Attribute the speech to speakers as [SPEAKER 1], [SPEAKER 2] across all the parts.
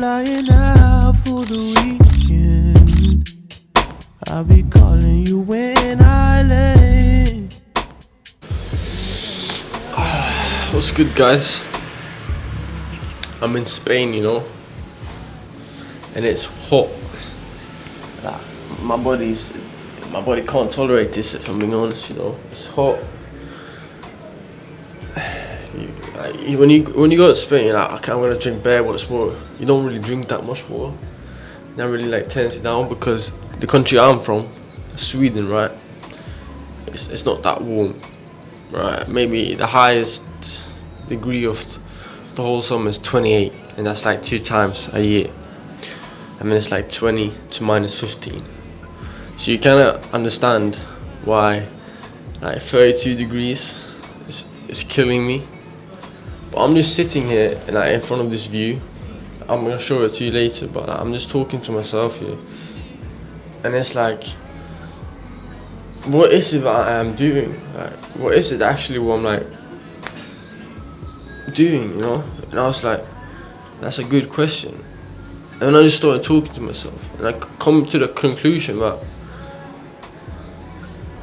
[SPEAKER 1] flying out for the weekend. I'll be calling you when I land.
[SPEAKER 2] What's good, guys? I'm in Spain, you know, and it's hot. My body can't tolerate this, if I'm being honest, you know. It's hot. When you go to Spain, you're like, okay, I'm gonna drink bare water. You don't really drink that much water. That really like turns it down, because the country I'm from, Sweden, right? It's not that warm, right? Maybe the highest degree of the whole summer is 28, and that's like 2 times a year. I mean, it's like 20 to minus 15. So you cannot understand why like 32 degrees is killing me. But I'm just sitting here and like in front of this view. I'm gonna show it to you later, but like, I'm just talking to myself here, and it's like, what is it that I am doing? Like, what is it actually what I'm like doing, you know? And I was like, that's a good question. And then I just started talking to myself, and I come to the conclusion that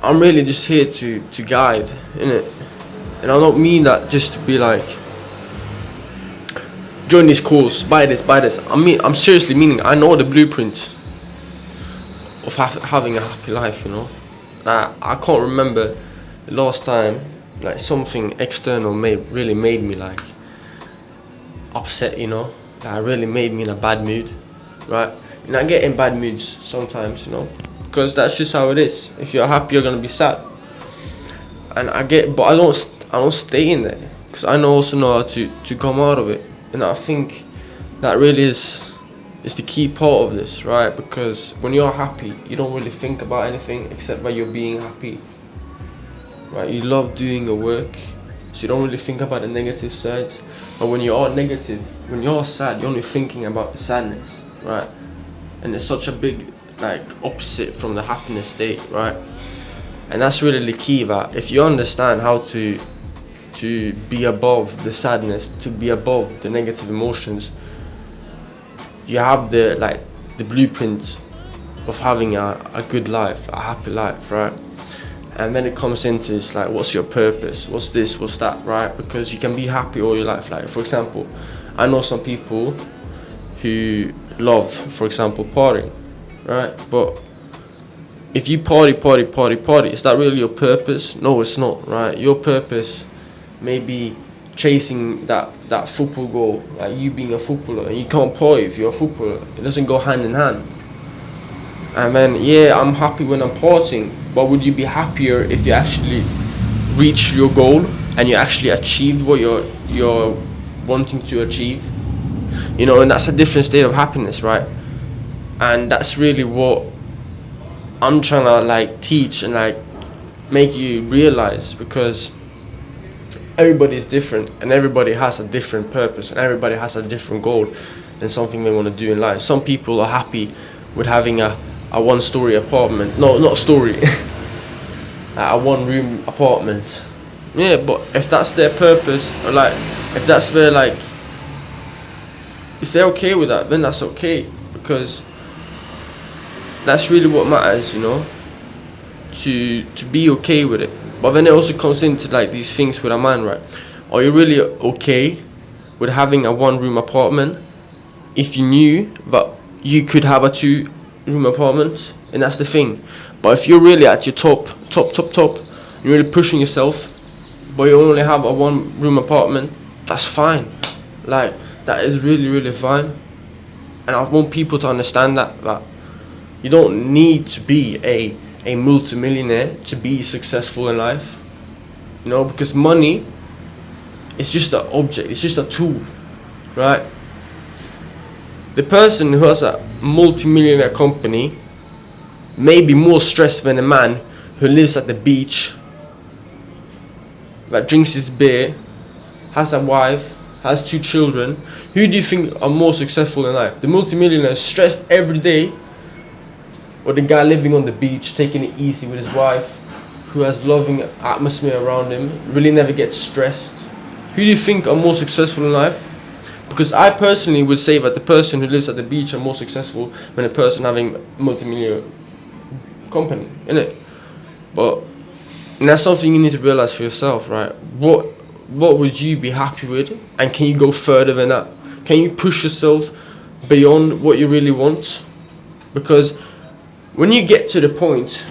[SPEAKER 2] I'm really just here to guide, innit? And I don't mean that just to be like, join this course, buy this. I'm seriously meaning, I know the blueprint of having a happy life, you know? I can't remember the last time like something external really made me like upset, you know? That really made me in a bad mood, right? And I get in bad moods sometimes, you know? Because that's just how it is. If you're happy, you're gonna be sad. And but I don't stay in there, because I also know how to come out of it. And I think that really is the key part of this, right? Because when you're happy, you don't really think about anything except that you're being happy, right? You love doing your work, so you don't really think about the negative sides. But when you are negative, when you're sad, you're only thinking about the sadness, right? And it's such a big like opposite from the happiness state, right? And that's really the key, that if you understand how to be above the sadness, to be above the negative emotions, you have the blueprint of having a good life, a happy life, right? And then it comes into this like, what's your purpose? What's this? What's that, right? Because you can be happy all your life. Like, for example, I know some people who love, for example, partying, right? But if you party, is that really your purpose? No, it's not, right? Your purpose may be chasing that football goal, like you being a footballer, and you can't party if you're a footballer. It doesn't go hand in hand. And then, yeah, I'm happy when I'm partying, but would you be happier if you actually reached your goal and you actually achieved what you're wanting to achieve? You know, and that's a different state of happiness, right? And that's really what I'm trying to like teach and like make you realize, because everybody is different, and everybody has a different purpose, and everybody has a different goal and something they want to do in life. Some people are happy with having a 1-story apartment. No, not story. A 1-room apartment. Yeah, but if that's their purpose, or like if that's their like, if they're okay with that, then that's okay, because that's really what matters, you know, to be okay with it. But then it also comes into like these things with a man, right? Are you really okay with having a 1-room apartment if you knew that you could have a 2-room apartment? And that's the thing. But if you're really at your top, you're really pushing yourself, but you only have a 1-room apartment, that's fine. Like, that is really, really fine. And I want people to understand that you don't need to be a multimillionaire to be successful in life, you know, because money is just an object, it's just a tool, right? The person who has a multimillionaire company may be more stressed than a man who lives at the beach, that drinks his beer, has a wife, has 2 children. Who do you think are more successful in life? The multimillionaire is stressed every day, or the guy living on the beach, taking it easy with his wife, who has loving atmosphere around him, really never gets stressed? Who do you think are more successful in life? Because I personally would say that the person who lives at the beach are more successful than a person having multi-million company, innit? But that's something you need to realize for yourself, right? What would you be happy with, and can you go further than that? Can you push yourself beyond what you really want? Because when you get to the point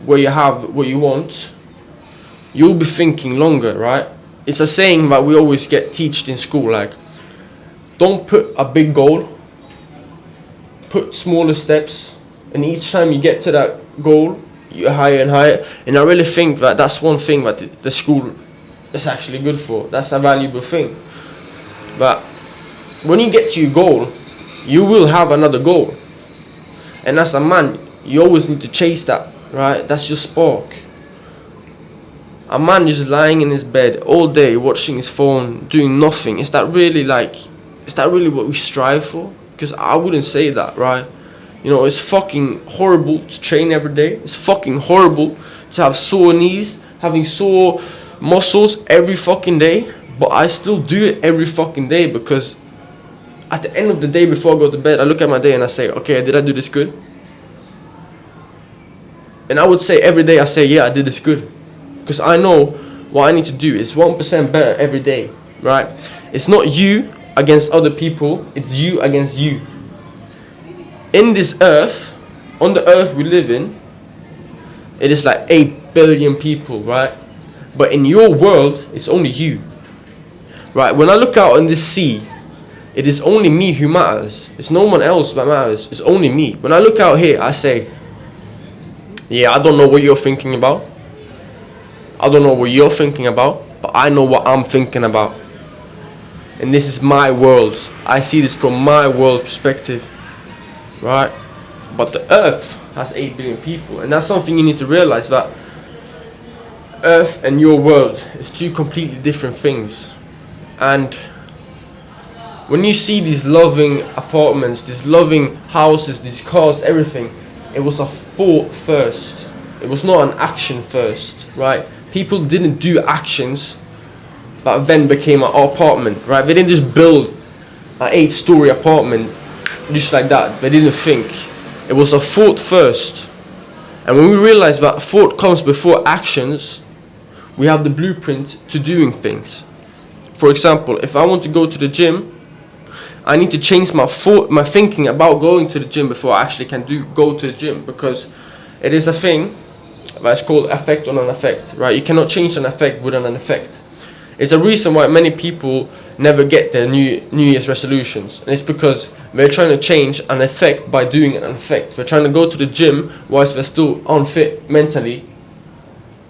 [SPEAKER 2] where you have what you want, you'll be thinking longer, right? It's a saying that we always get taught in school, like, don't put a big goal, put smaller steps, and each time you get to that goal, you're higher and higher. And I really think that that's one thing that the school is actually good for. That's a valuable thing. But when you get to your goal, you will have another goal. And as a man, you always need to chase that, right? That's your spark. A man just lying in his bed all day, watching his phone, doing nothing. Is that really what we strive for? Because I wouldn't say that, right? You know, it's fucking horrible to train every day. It's fucking horrible to have sore knees, having sore muscles every fucking day. But I still do it every fucking day, because at the end of the day, before I go to bed, I look at my day and I say, okay, did I do this good? And I would say every day I say, yeah, I did this good. Because I know what I need to do is 1% better every day, right? It's not you against other people, it's you against you. In this earth, on the earth we live in, it is like 8 billion people, right? But in your world, it's only you, right? When I look out on this sea, it is only me who matters. It's no one else that matters. It's only me. When I look out here, I say, yeah, I don't know what you're thinking about. I don't know what you're thinking about, but I know what I'm thinking about. And this is my world. I see this from my world perspective, right? But the earth has 8 billion people, and that's something you need to realize, that earth and your world is two completely different things. And when you see these loving apartments, these loving houses, these cars, everything, it was a thought first. It was not an action first, right? People didn't do actions that then became an apartment, right? They didn't just build an 8-story apartment just like that. They didn't think. It was a thought first. And when we realize that thought comes before actions, we have the blueprint to doing things. For example, if I want to go to the gym, I need to change my thinking about going to the gym before I actually can go to the gym, because it is a thing that's called effect on an effect, right? You cannot change an effect without an effect. It's a reason why many people never get their New Year's resolutions, and it's because they're trying to change an effect by doing an effect. They're trying to go to the gym whilst they're still unfit mentally,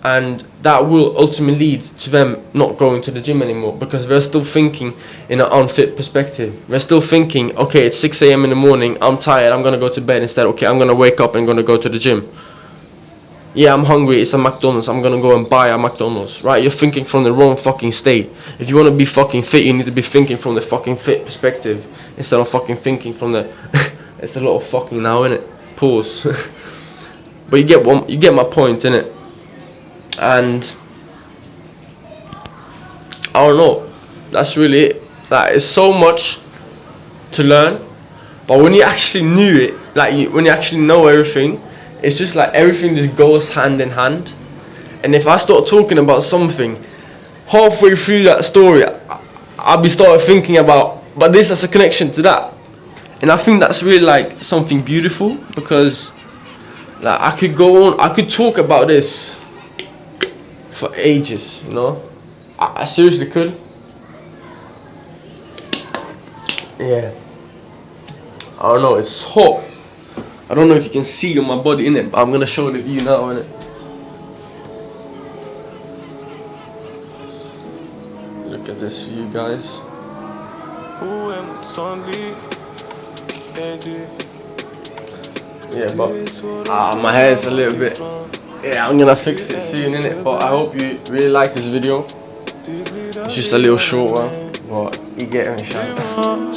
[SPEAKER 2] and that will ultimately lead to them not going to the gym anymore, because they're still thinking in an unfit perspective. They're still thinking, okay, it's 6 a.m. in the morning, I'm tired, I'm going to go to bed. Instead, okay, I'm going to wake up and going to go to the gym. Yeah, I'm hungry, it's a McDonald's, I'm going to go and buy a McDonald's, right? You're thinking from the wrong fucking state. If you want to be fucking fit, you need to be thinking from the fucking fit perspective, instead of fucking thinking from the... It's a lot of fucking now, innit? Pause. But you get my point, innit? And I don't know, that's really it. Like, it's so much to learn, but when you actually knew it, like when you actually know everything, it's just like everything just goes hand in hand. And if I start talking about something, halfway through that story, I'll be started thinking about, but this has a connection to that. And I think that's really like something beautiful, because like I could go on, I could talk about this for ages, you know. I seriously could. Yeah. I don't know, it's hot. I don't know if you can see on my body in it, but I'm gonna show the view now, innit. Look at this view, guys. Yeah, but my hair is a little bit. Yeah, I'm gonna fix it soon, innit. But I hope you really like this video. It's just a little short one, but you get me, Sean.